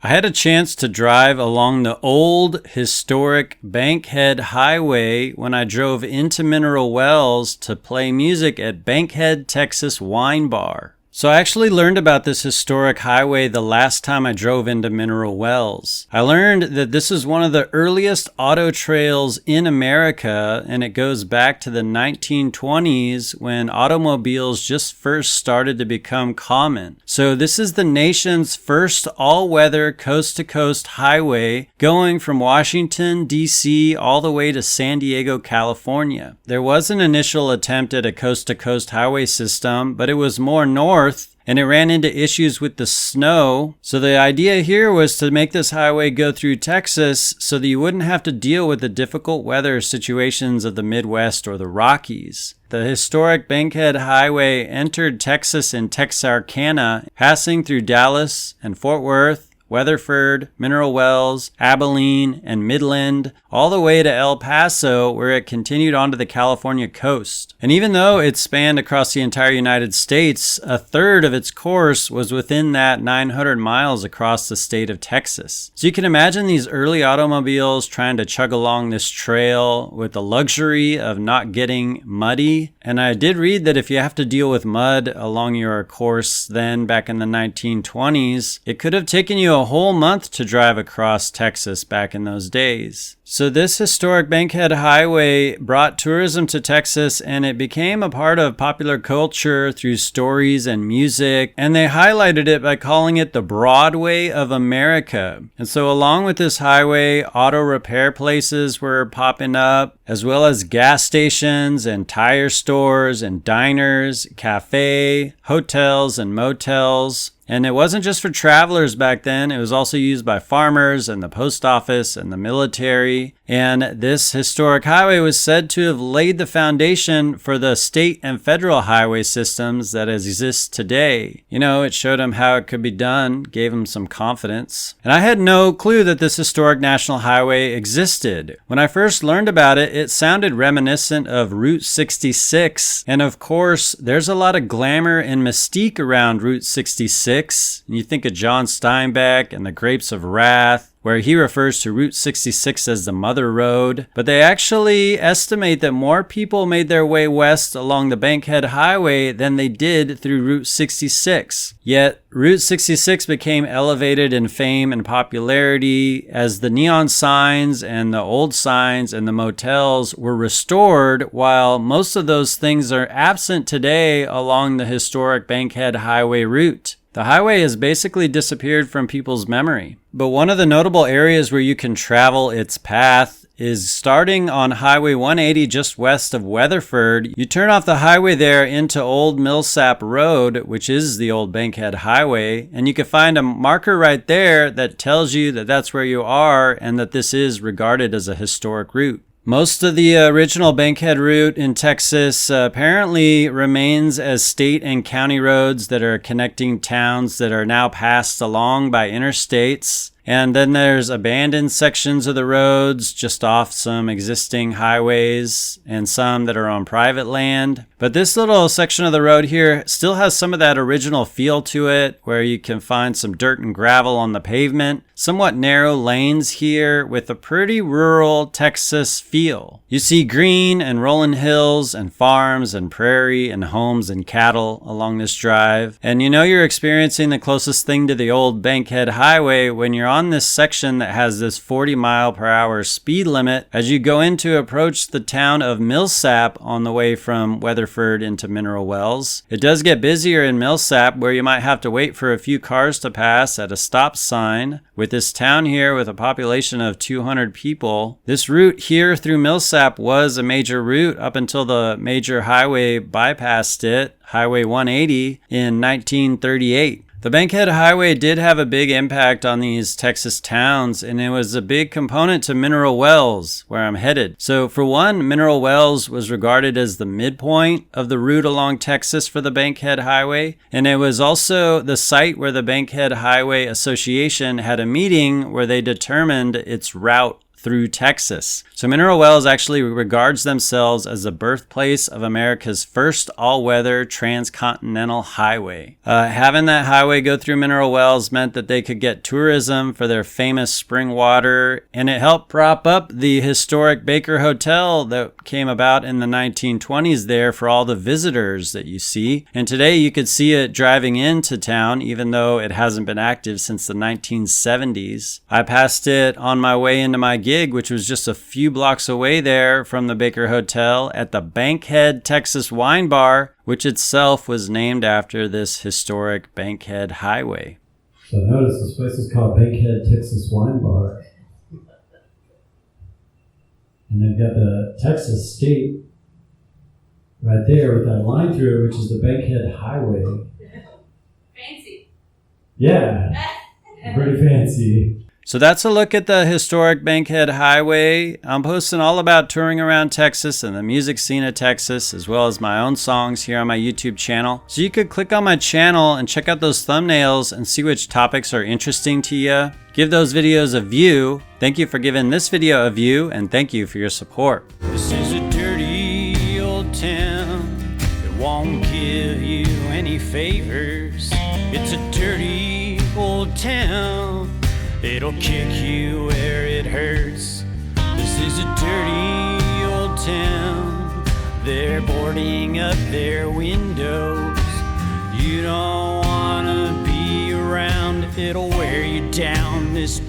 I had a chance to drive along the old historic Bankhead Highway when I drove into Mineral Wells to play music at Bankhead, Texas Wine Bar. So I actually learned about this historic highway the last time I drove into Mineral Wells. I learned that this is one of the earliest auto trails in America, and it goes back to the 1920s when automobiles just first started to become common. So this is the nation's first all-weather coast-to-coast highway going from Washington, D.C. all the way to San Diego, California. There was an initial attempt at a coast-to-coast highway system, but it was more north, and it ran into issues with the snow. So the idea here was to make this highway go through Texas so that you wouldn't have to deal with the difficult weather situations of the Midwest or the Rockies. The historic Bankhead Highway entered Texas in Texarcana, passing through Dallas and Fort Worth, Weatherford, Mineral Wells, Abilene, and Midland, all the way to El Paso, where it continued onto the California coast. And even though it spanned across the entire United States, a third of its course was within that 900 miles across the state of Texas. So you can imagine these early automobiles trying to chug along this trail with the luxury of not getting muddy. And I did read that if you have to deal with mud along your course then back in the 1920s, it could have taken you a whole month to drive across Texas back in those days. So this historic Bankhead Highway brought tourism to Texas, and it became a part of popular culture through stories and music, and they highlighted it by calling it the Broadway of America. And so along with this highway, auto repair places were popping up, as well as gas stations and tire stores and diners, cafe, hotels and motels. And it wasn't just for travelers back then, it was also used by farmers and the post office and the military. And this historic highway was said to have laid the foundation for the state and federal highway systems that exist today. You know, it showed them how it could be done, gave them some confidence. And I had no clue that this historic national highway existed. When I first learned about it, it sounded reminiscent of Route 66. And of course, there's a lot of glamour and mystique around Route 66. You think of John Steinbeck and the Grapes of Wrath, where he refers to Route 66 as the Mother Road. But they actually estimate that more people made their way west along the Bankhead Highway than they did through Route 66. Yet, Route 66 became elevated in fame and popularity as the neon signs and the old signs and the motels were restored, while most of those things are absent today along the historic Bankhead Highway route. The highway has basically disappeared from people's memory. But one of the notable areas where you can travel its path is starting on Highway 180 just west of Weatherford. You turn off the highway there into Old Millsap Road, which is the old Bankhead Highway, and you can find a marker right there that tells you that that's where you are and that this is regarded as a historic route. Most of the original Bankhead route in Texas apparently remains as state and county roads that are connecting towns that are now passed along by interstates. And then there's abandoned sections of the roads just off some existing highways and some that are on private land. But this little section of the road here still has some of that original feel to it, where you can find some dirt and gravel on the pavement, somewhat narrow lanes here with a pretty rural Texas feel. You see green and rolling hills and farms and prairie and homes and cattle along this drive. And you know you're experiencing the closest thing to the old Bankhead Highway when you're on this section that has this 40-mile-per-hour speed limit as you go in to approach the town of Millsap on the way from Weatherford into Mineral Wells. It does get busier in Millsap, where you might have to wait for a few cars to pass at a stop sign. With this town here with a population of 200 people, this route here through Millsap was a major route up until the major highway bypassed it, Highway 180, in 1938. The Bankhead Highway did have a big impact on these Texas towns, and it was a big component to Mineral Wells, where I'm headed. So for one, Mineral Wells was regarded as the midpoint of the route along Texas for the Bankhead Highway, and it was also the site where the Bankhead Highway Association had a meeting where they determined its route through Texas. So Mineral Wells actually regards themselves as the birthplace of America's first all-weather transcontinental highway. Having that highway go through Mineral Wells meant that they could get tourism for their famous spring water, and it helped prop up the historic Baker Hotel that came about in the 1920s there for all the visitors that you see. And today you could see it driving into town, even though it hasn't been active since the 1970s. I passed it on my way into my gig, which was just a few blocks away there from the Baker Hotel at the Bankhead Texas Wine Bar, which itself was named after this historic Bankhead Highway. So notice this place is called Bankhead Texas Wine Bar. And they've got the Texas state right there with that line through it, which is the Bankhead Highway. Fancy. Yeah, pretty fancy. So that's a look at the historic Bankhead Highway. I'm posting all about touring around Texas and the music scene of Texas, as well as my own songs here on my YouTube channel. So you could click on my channel and check out those thumbnails and see which topics are interesting to you. Give those videos a view. Thank you for giving this video a view, and thank you for your support. This is a dirty old town that won't give you any favors. It's a dirty old town. It'll kick you where it hurts. This is a dirty old town. They're boarding up their windows. You don't wanna be around. It'll wear you down, this